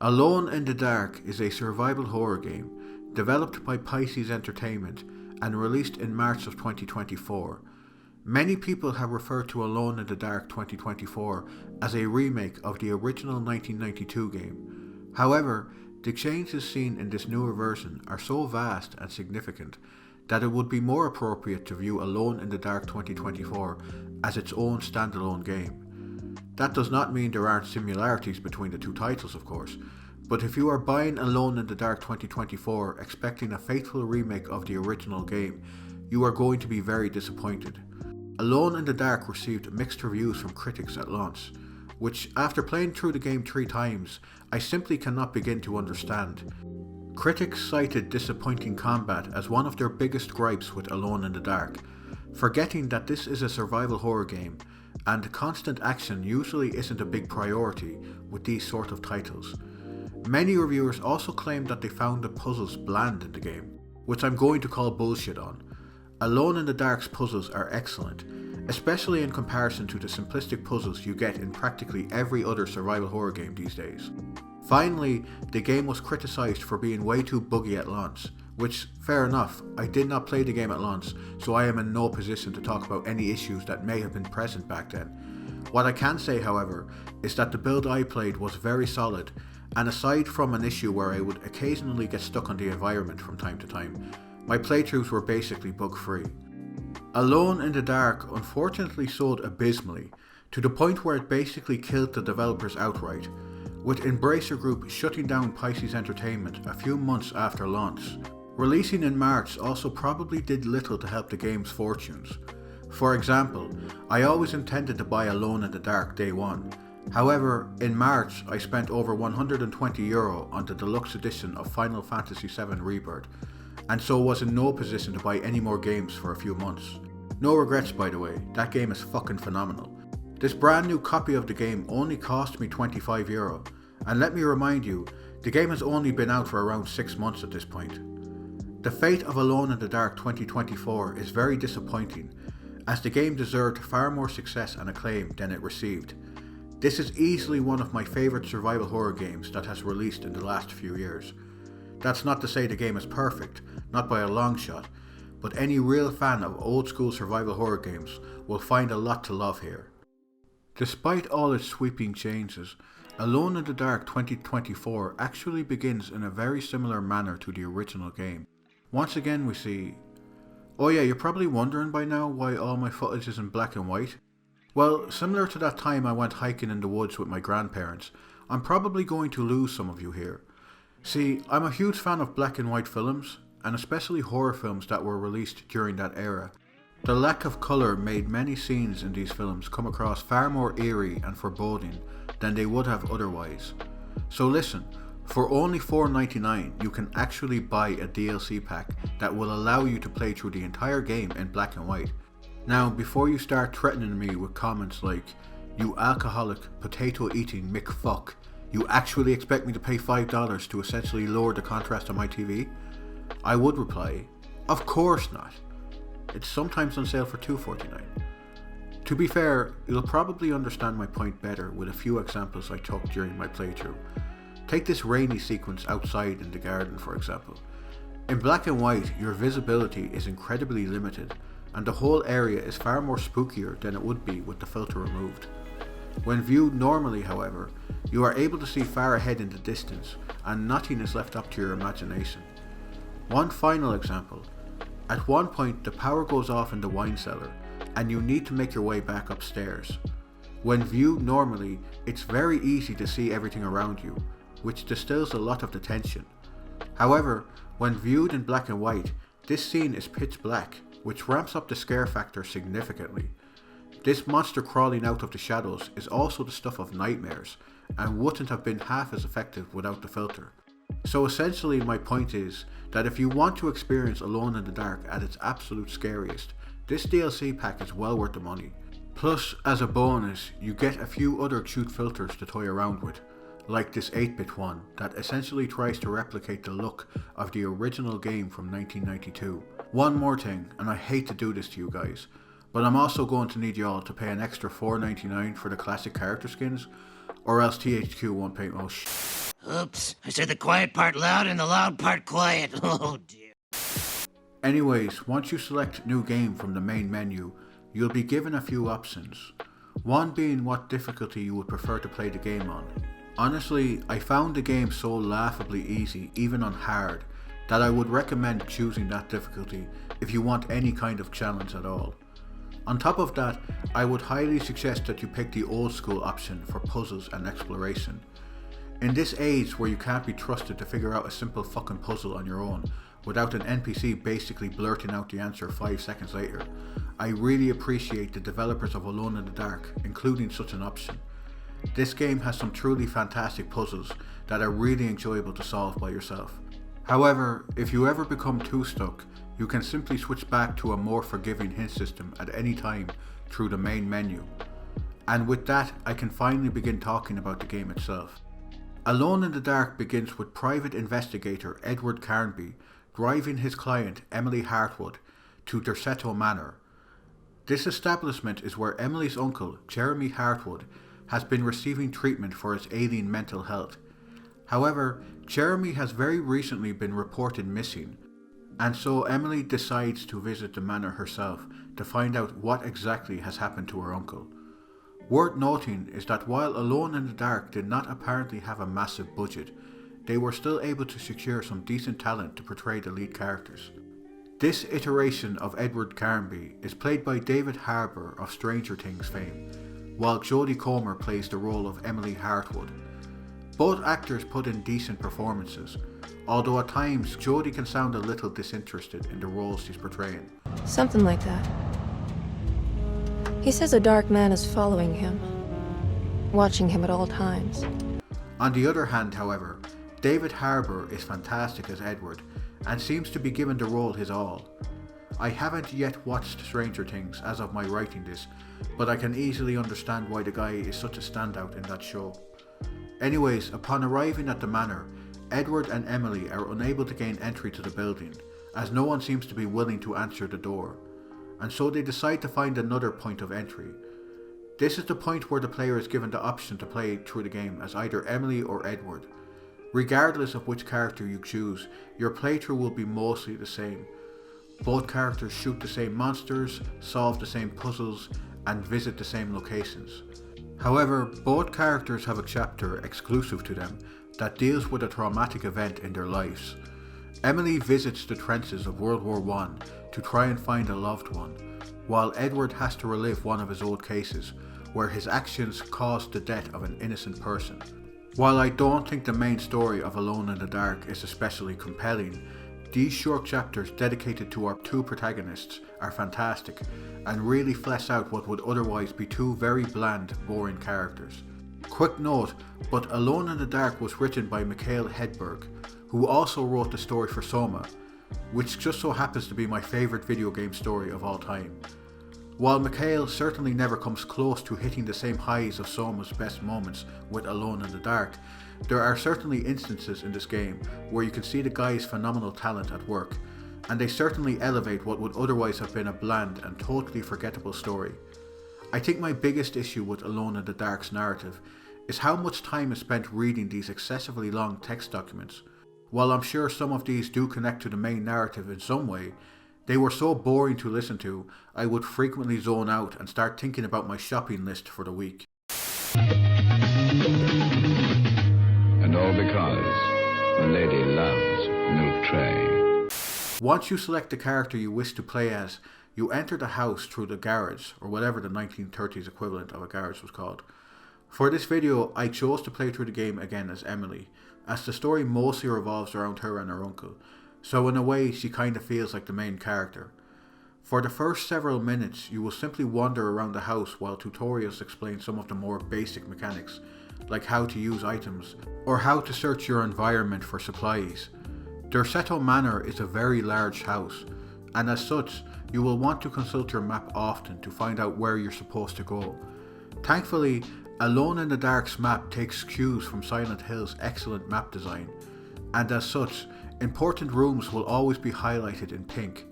Alone in the Dark is a survival horror game developed by Pisces Entertainment and released in March of 2024. Many people have referred to Alone in the Dark 2024 as a remake of the original 1992 game. However, the changes seen in this newer version are so vast and significant that it would be more appropriate to view Alone in the Dark 2024 as its own standalone game. That does not mean there aren't similarities between the two titles, of course, but if you are buying Alone in the Dark 2024 expecting a faithful remake of the original game, you are going to be very disappointed. Alone in the Dark received mixed reviews from critics at launch, which after playing through the game 3 times, I simply cannot begin to understand. Critics cited disappointing combat as one of their biggest gripes with Alone in the Dark, forgetting that this is a survival horror game and constant action usually isn't a big priority with these sort of titles. Many reviewers also claimed that they found the puzzles bland in the game, which I'm going to call bullshit on. Alone in the Dark's puzzles are excellent, especially in comparison to the simplistic puzzles you get in practically every other survival horror game these days. Finally, the game was criticised for being way too buggy at launch, which, fair enough, I did not play the game at launch, so I am in no position to talk about any issues that may have been present back then. What I can say, however, is that the build I played was very solid, and aside from an issue where I would occasionally get stuck on the environment from time to time, my playthroughs were basically bug-free. Alone in the Dark unfortunately sold abysmally, to the point where it basically killed the developers outright, with Embracer Group shutting down Pisces Entertainment a few months after launch. Releasing in March also probably did little to help the game's fortunes. For example, I always intended to buy Alone in the Dark day one. However, in March I spent over €120 on the deluxe edition of Final Fantasy VII Rebirth, and so was in no position to buy any more games for a few months. No regrets, by the way, that game is fucking phenomenal. This brand new copy of the game only cost me €25, and let me remind you, the game has only been out for around 6 months at this point. The fate of Alone in the Dark 2024 is very disappointing, as the game deserved far more success and acclaim than it received. This is easily one of my favourite survival horror games that has released in the last few years. That's not to say the game is perfect, not by a long shot, but any real fan of old school survival horror games will find a lot to love here. Despite all its sweeping changes, Alone in the Dark 2024 actually begins in a very similar manner to the original game. Once again we see... Oh yeah, you're probably wondering by now why all my footage is in black and white. Well, similar to that time I went hiking in the woods with my grandparents, I'm probably going to lose some of you here. See, I'm a huge fan of black and white films, and especially horror films that were released during that era. The lack of colour made many scenes in these films come across far more eerie and foreboding than they would have otherwise. So listen, for only $4.99 you can actually buy a DLC pack that will allow you to play through the entire game in black and white. Now, before you start threatening me with comments like, "You alcoholic, potato-eating McFuck, you actually expect me to pay $5 to essentially lower the contrast on my TV?" I would reply, of course not. It's sometimes on sale for $2.49. To be fair, you'll probably understand my point better with a few examples I took during my playthrough. Take this rainy sequence outside in the garden, for example. In black and white, your visibility is incredibly limited, and the whole area is far more spookier than it would be with the filter removed. When viewed normally, however, you are able to see far ahead in the distance, and nothing is left up to your imagination. One final example. At one point, the power goes off in the wine cellar, and you need to make your way back upstairs. When viewed normally, it's very easy to see everything around you, which distills a lot of the tension. However, when viewed in black and white, this scene is pitch black, which ramps up the scare factor significantly. This monster crawling out of the shadows is also the stuff of nightmares, and wouldn't have been half as effective without the filter. So essentially my point is that if you want to experience Alone in the Dark at its absolute scariest, this DLC pack is well worth the money. Plus, as a bonus, you get a few other cute filters to toy around with, like this 8-bit one that essentially tries to replicate the look of the original game from 1992. One more thing, and I hate to do this to you guys, but I'm also going to need y'all to pay an extra $4.99 for the classic character skins, or else THQ won't pay most Oops, I said the quiet part loud and the loud part quiet. Oh dear. Anyways, once you select new game from the main menu, you'll be given a few options. One being what difficulty you would prefer to play the game on. Honestly, I found the game so laughably easy, even on hard, that I would recommend choosing that difficulty if you want any kind of challenge at all. On top of that, I would highly suggest that you pick the old school option for puzzles and exploration. In this age where you can't be trusted to figure out a simple fucking puzzle on your own without an NPC basically blurting out the answer 5 seconds later, I really appreciate the developers of Alone in the Dark including such an option. This game has some truly fantastic puzzles that are really enjoyable to solve by yourself. However, if you ever become too stuck, you can simply switch back to a more forgiving hint system at any time through the main menu. And with that, I can finally begin talking about the game itself. Alone in the Dark begins with private investigator Edward Carnby driving his client Emily Hartwood to Derceto Manor. This establishment is where Emily's uncle, Jeremy Hartwood, has been receiving treatment for his ailing mental health. However, Jeremy has very recently been reported missing, and so Emily decides to visit the manor herself to find out what exactly has happened to her uncle. Worth noting is that while Alone in the Dark did not apparently have a massive budget, they were still able to secure some decent talent to portray the lead characters. This iteration of Edward Carnby is played by David Harbour of Stranger Things fame, while Jodie Comer plays the role of Emily Hartwood. Both actors put in decent performances, although at times Jodie can sound a little disinterested in the roles she's portraying. Something like that. He says a dark man is following him, watching him at all times. On the other hand, however, David Harbour is fantastic as Edward and seems to be given the role his all. I haven't yet watched Stranger Things as of my writing this, but I can easily understand why the guy is such a standout in that show. Anyways, upon arriving at the manor, Edward and Emily are unable to gain entry to the building, as no one seems to be willing to answer the door, and so they decide to find another point of entry. This is the point where the player is given the option to play through the game as either Emily or Edward. Regardless of which character you choose, your playthrough will be mostly the same. Both characters shoot the same monsters, solve the same puzzles, and visit the same locations. However, both characters have a chapter exclusive to them that deals with a traumatic event in their lives. Emily visits the trenches of World War I to try and find a loved one, while Edward has to relive one of his old cases where his actions caused the death of an innocent person. While I don't think the main story of Alone in the Dark is especially compelling, these short chapters dedicated to our two protagonists are fantastic and really flesh out what would otherwise be two very bland, boring characters. Quick note, but Alone in the Dark was written by Mikhail Hedberg, who also wrote the story for Soma, which just so happens to be my favourite video game story of all time. While Mikhail certainly never comes close to hitting the same highs of Soma's best moments with Alone in the Dark, there are certainly instances in this game where you can see the guy's phenomenal talent at work, and they certainly elevate what would otherwise have been a bland and totally forgettable story. I think my biggest issue with Alone in the Dark's narrative is how much time is spent reading these excessively long text documents. While I'm sure some of these do connect to the main narrative in some way, they were so boring to listen to, I would frequently zone out and start thinking about my shopping list for the week. And all because the lady loves milk tray. Once you select the character you wish to play as, you enter the house through the garage, or whatever the 1930s equivalent of a garage was called. For this video, I chose to play through the game again as Emily, as the story mostly revolves around her and her uncle, so in a way she kinda feels like the main character. For the first several minutes, you will simply wander around the house while tutorials explain some of the more basic mechanics, like how to use items, or how to search your environment for supplies. Derceto Manor is a very large house, and as such, you will want to consult your map often to find out where you're supposed to go. Thankfully, Alone in the Dark's map takes cues from Silent Hill's excellent map design, and as such, important rooms will always be highlighted in pink,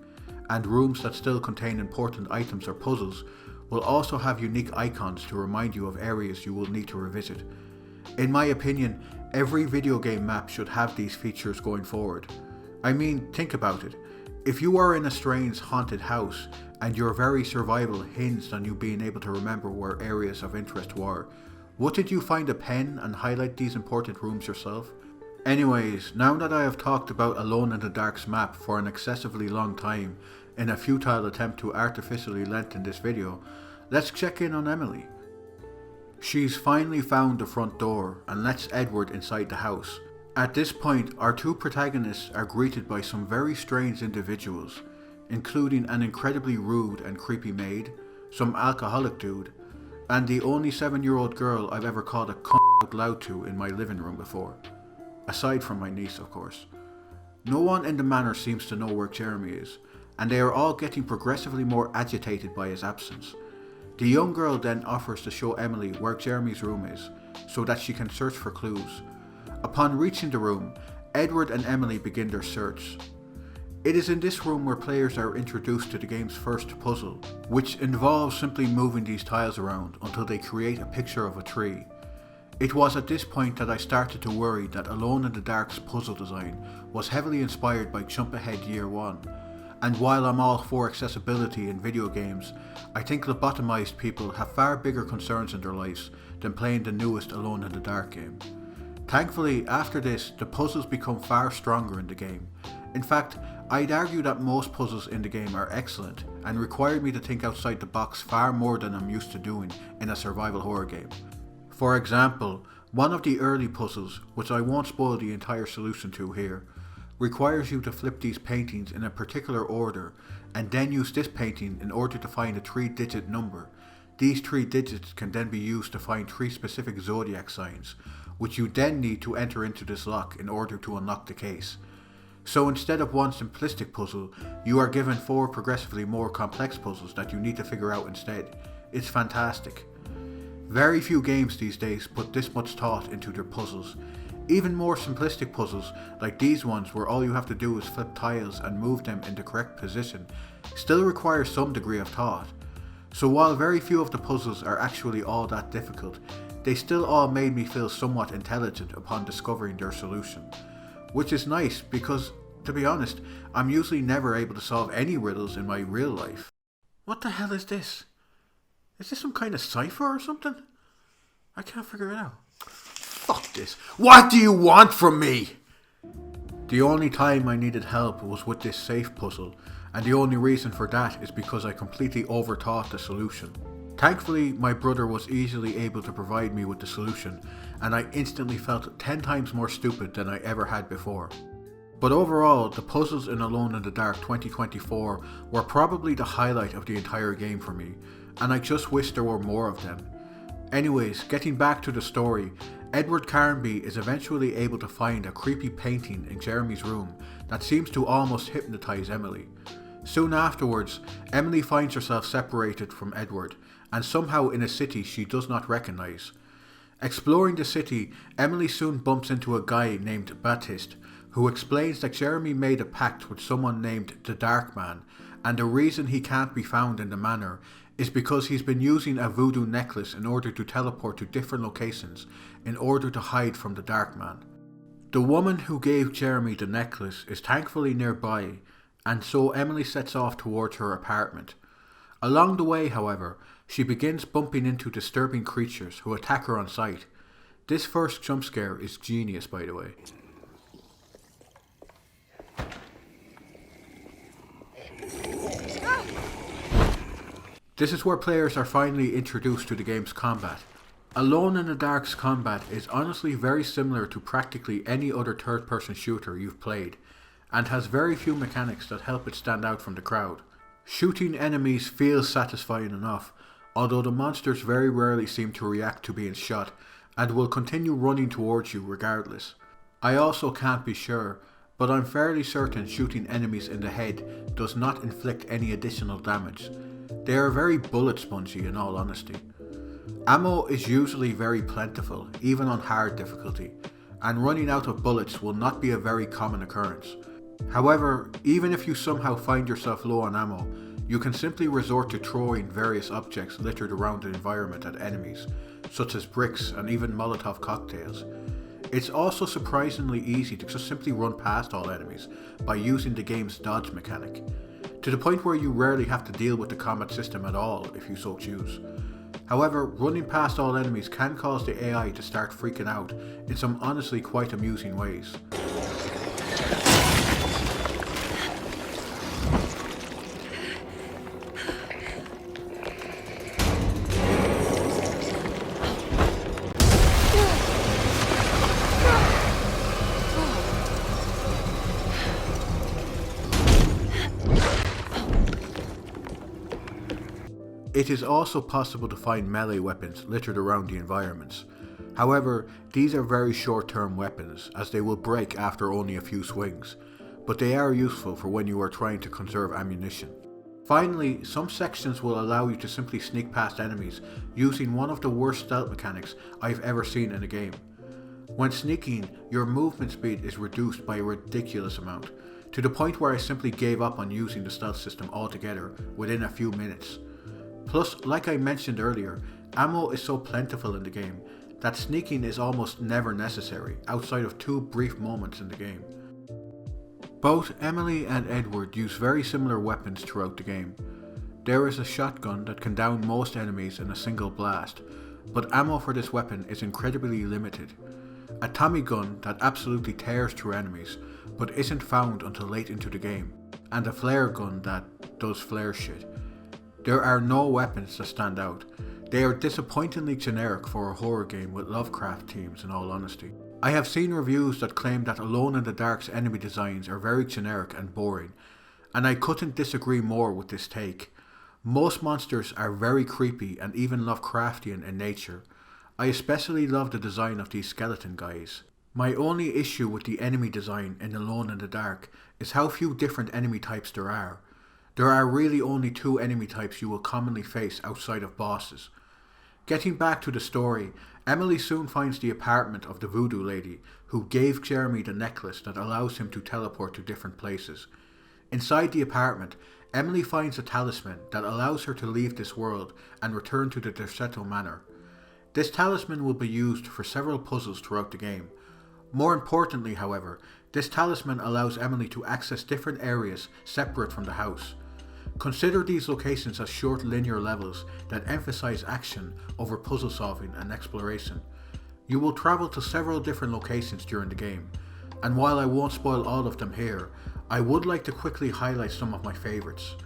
and rooms that still contain important items or puzzles will also have unique icons to remind you of areas you will need to revisit. In my opinion, every video game map should have these features going forward. I mean, think about it. If you are in a strange haunted house and your very survival hinged on you being able to remember where areas of interest were, wouldn't you find a pen and highlight these important rooms yourself? Anyways, now that I have talked about Alone in the Dark's map for an excessively long time in a futile attempt to artificially lengthen this video, let's check in on Emily. She's finally found the front door and lets Edward inside the house. At this point, our two protagonists are greeted by some very strange individuals, including an incredibly rude and creepy maid, some alcoholic dude, and the only 7-year-old girl I've ever called a cunt out loud to in my living room before. Aside from my niece, of course. No one in the manor seems to know where Jeremy is, and they are all getting progressively more agitated by his absence. The young girl then offers to show Emily where Jeremy's room is, so that she can search for clues. Upon reaching the room, Edward and Emily begin their search. It is in this room where players are introduced to the game's first puzzle, which involves simply moving these tiles around until they create a picture of a tree. It was at this point that I started to worry that Alone in the Dark's puzzle design was heavily inspired by Jump Ahead Year 1, and while I'm all for accessibility in video games, I think lobotomized people have far bigger concerns in their lives than playing the newest Alone in the Dark game. Thankfully, after this, the puzzles become far stronger in the game. In fact, I'd argue that most puzzles in the game are excellent and require me to think outside the box far more than I'm used to doing in a survival horror game. For example, one of the early puzzles, which I won't spoil the entire solution to here, requires you to flip these paintings in a particular order and then use this painting in order to find a 3-digit number. These 3 digits can then be used to find 3 specific zodiac signs, which you then need to enter into this lock in order to unlock the case. So instead of one simplistic puzzle, you are given 4 progressively more complex puzzles that you need to figure out instead. It's fantastic. Very few games these days put this much thought into their puzzles. Even more simplistic puzzles, like these ones where all you have to do is flip tiles and move them in the correct position, still require some degree of thought. So while very few of the puzzles are actually all that difficult, they still all made me feel somewhat intelligent upon discovering their solution. Which is nice because, to be honest, I'm usually never able to solve any riddles in my real life. What the hell is this? Is this some kind of cipher or something? I can't figure it out. Fuck this. What do you want from me? The only time I needed help was with this safe puzzle, and the only reason for that is because I completely overthought the solution. Thankfully, my brother was easily able to provide me with the solution, and I instantly felt 10 times more stupid than I ever had before. But overall, the puzzles in Alone in the Dark 2024 were probably the highlight of the entire game for me, and I just wish there were more of them. Anyways, getting back to the story, Edward Carnby is eventually able to find a creepy painting in Jeremy's room that seems to almost hypnotize Emily. Soon afterwards, Emily finds herself separated from Edward, and somehow in a city she does not recognize. Exploring the city, Emily soon bumps into a guy named Baptiste, who explains that Jeremy made a pact with someone named the Dark Man, and the reason he can't be found in the manor is because he's been using a voodoo necklace in order to teleport to different locations in order to hide from the Dark Man. The woman who gave Jeremy the necklace is thankfully nearby, and so Emily sets off towards her apartment. Along the way, however, she begins bumping into disturbing creatures who attack her on sight. This first jump scare is genius, by the way. This is where players are finally introduced to the game's combat. Alone in the Dark's combat is honestly very similar to practically any other third-person shooter you've played, and has very few mechanics that help it stand out from the crowd. Shooting enemies feels satisfying enough, although the monsters very rarely seem to react to being shot, and will continue running towards you regardless. I also can't be sure, but I'm fairly certain shooting enemies in the head does not inflict any additional damage. They are very bullet spongy in all honesty. Ammo is usually very plentiful, even on hard difficulty, and running out of bullets will not be a very common occurrence. However, even if you somehow find yourself low on ammo, you can simply resort to throwing various objects littered around the environment at enemies, such as bricks and even Molotov cocktails. It's also surprisingly easy to just simply run past all enemies by using the game's dodge mechanic, to the point where you rarely have to deal with the combat system at all if you so choose. However, running past all enemies can cause the AI to start freaking out in some honestly quite amusing ways. It is also possible to find melee weapons littered around the environments. However, these are very short-term weapons, as they will break after only a few swings, but they are useful for when you are trying to conserve ammunition. Finally, some sections will allow you to simply sneak past enemies using one of the worst stealth mechanics I've ever seen in a game. When sneaking, your movement speed is reduced by a ridiculous amount, to the point where I simply gave up on using the stealth system altogether within a few minutes. Plus, like I mentioned earlier, ammo is so plentiful in the game that sneaking is almost never necessary outside of 2 brief moments in the game. Both Emily and Edward use very similar weapons throughout the game. There is a shotgun that can down most enemies in a single blast, but ammo for this weapon is incredibly limited. A Tommy gun that absolutely tears through enemies, but isn't found until late into the game, and a flare gun that does flare shit. There are no weapons that stand out. They are disappointingly generic for a horror game with Lovecraft themes, in all honesty. I have seen reviews that claim that Alone in the Dark's enemy designs are very generic and boring, and I couldn't disagree more with this take. Most monsters are very creepy and even Lovecraftian in nature. I especially love the design of these skeleton guys. My only issue with the enemy design in Alone in the Dark is how few different enemy types there are. There are really only 2 enemy types you will commonly face outside of bosses. Getting back to the story, Emily soon finds the apartment of the voodoo lady who gave Jeremy the necklace that allows him to teleport to different places. Inside the apartment, Emily finds a talisman that allows her to leave this world and return to the Derceto manor. This talisman will be used for several puzzles throughout the game. More importantly, however, this talisman allows Emily to access different areas separate from the house. Consider these locations as short linear levels that emphasize action over puzzle solving and exploration. You will travel to several different locations during the game, and while I won't spoil all of them here, I would like to quickly highlight some of my favourites.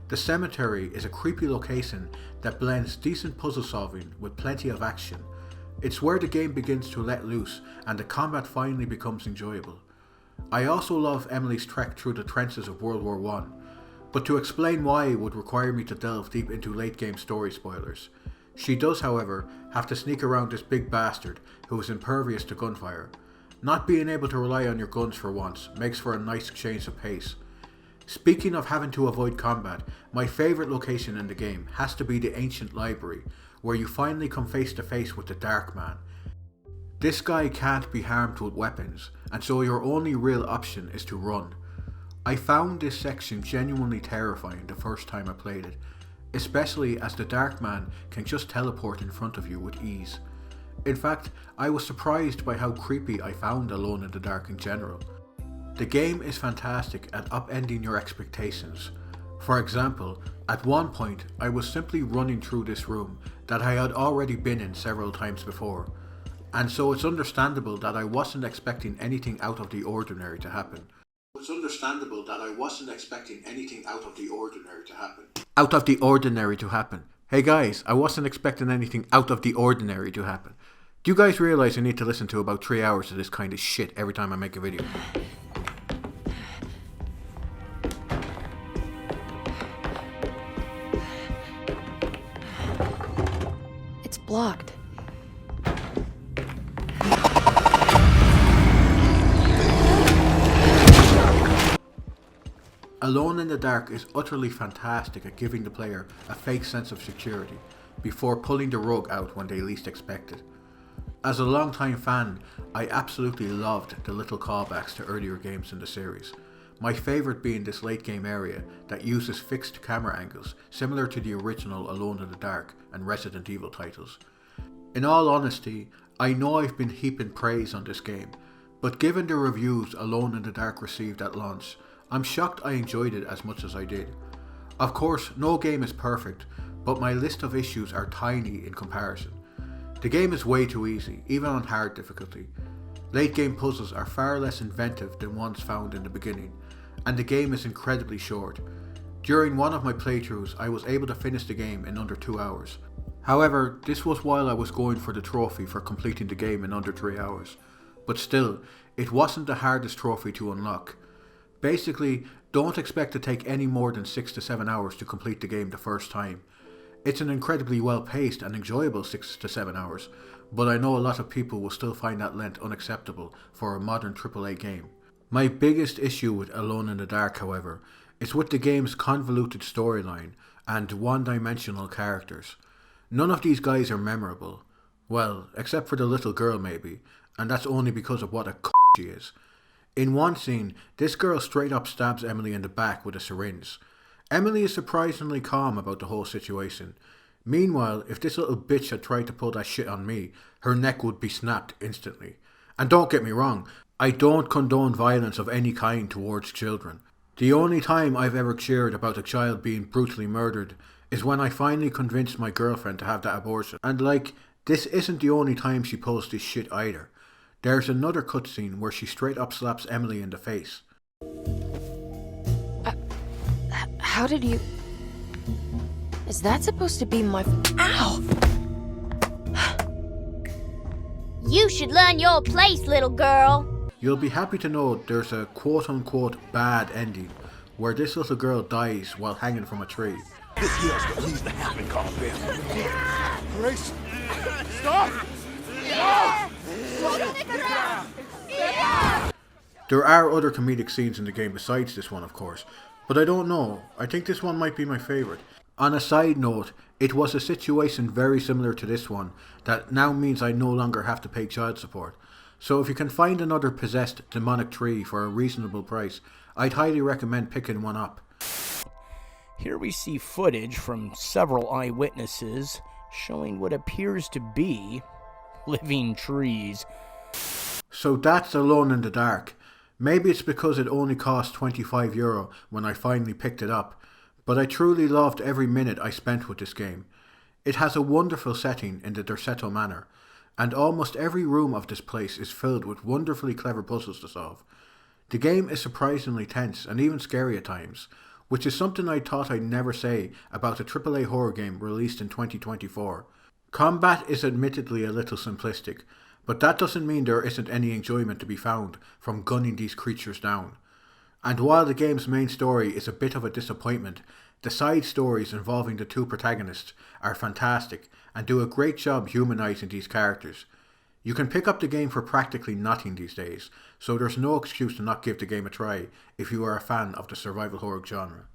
The cemetery is a creepy location that blends decent puzzle solving with plenty of action. It's where the game begins to let loose and the combat finally becomes enjoyable. I also love Emily's trek through the trenches of World War I, but to explain why would require me to delve deep into late game story spoilers. She does, however, have to sneak around this big bastard who is impervious to gunfire. Not being able to rely on your guns for once makes for a nice change of pace. Speaking of having to avoid combat, my favourite location in the game has to be the ancient library, where you finally come face to face with the Dark Man. This guy can't be harmed with weapons, and so your only real option is to run. I found this section genuinely terrifying the first time I played it, especially as the Dark Man can just teleport in front of you with ease. In fact, I was surprised by how creepy I found Alone in the Dark in general. The game is fantastic at upending your expectations. For example, at one point I was simply running through this room that I had already been in several times before, and so it's understandable that I wasn't expecting anything out of the ordinary to happen. Hey guys, I wasn't expecting anything out of the ordinary to happen. Do you guys realize I need to listen to about 3 hours of this kind of shit every time I make a video? It's blocked. Alone in the Dark is utterly fantastic at giving the player a fake sense of security before pulling the rug out when they least expect it. As a long-time fan, I absolutely loved the little callbacks to earlier games in the series. My favourite being this late game area that uses fixed camera angles similar to the original Alone in the Dark and Resident Evil titles. In all honesty, I know I've been heaping praise on this game, but given the reviews Alone in the Dark received at launch, I'm shocked I enjoyed it as much as I did. Of course, no game is perfect, but my list of issues are tiny in comparison. The game is way too easy, even on hard difficulty. Late game puzzles are far less inventive than ones found in the beginning, and the game is incredibly short. During one of my playthroughs, I was able to finish the game in under 2 hours. However, this was while I was going for the trophy for completing the game in under 3 hours. But still, it wasn't the hardest trophy to unlock. Basically, don't expect to take any more than 6 to 7 hours to complete the game the first time. It's an incredibly well paced and enjoyable 6 to 7 hours, but I know a lot of people will still find that length unacceptable for a modern AAA game. My biggest issue with Alone in the Dark, however, is with the game's convoluted storyline and one-dimensional characters. None of these guys are memorable. Well, except for the little girl maybe, and that's only because of what a she is. In one scene, this girl straight up stabs Emily in the back with a syringe. Emily is surprisingly calm about the whole situation. Meanwhile, if this little bitch had tried to pull that shit on me, her neck would be snapped instantly. And don't get me wrong, I don't condone violence of any kind towards children. The only time I've ever cheered about a child being brutally murdered is when I finally convinced my girlfriend to have that abortion. And this isn't the only time she pulls this shit either. There's another cutscene where she straight up slaps Emily in the face. How did you... Is that supposed to be my... Ow! You should learn your place, little girl. You'll be happy to know there's a quote-unquote bad ending where this little girl dies while hanging from a tree. This here's the please to happen, Carl Ben. Grace, stop! There are other comedic scenes in the game besides this one, of course, but I don't know, I think this one might be my favourite. On a side note, it was a situation very similar to this one that now means I no longer have to pay child support. So if you can find another possessed demonic tree for a reasonable price, I'd highly recommend picking one up. Here we see footage from several eyewitnesses showing what appears to be living trees. So that's Alone in the Dark. Maybe it's because it only cost €25 when I finally picked it up, but I truly loved every minute I spent with this game. It has a wonderful setting in the Derceto manor, and almost every room of this place is filled with wonderfully clever puzzles to solve. The game is surprisingly tense and even scary at times, which is something I thought I'd never say about a AAA horror game released in 2024. Combat is admittedly a little simplistic, but that doesn't mean there isn't any enjoyment to be found from gunning these creatures down. And while the game's main story is a bit of a disappointment, the side stories involving the two protagonists are fantastic and do a great job humanizing these characters. You can pick up the game for practically nothing these days, so there's no excuse to not give the game a try if you are a fan of the survival horror genre.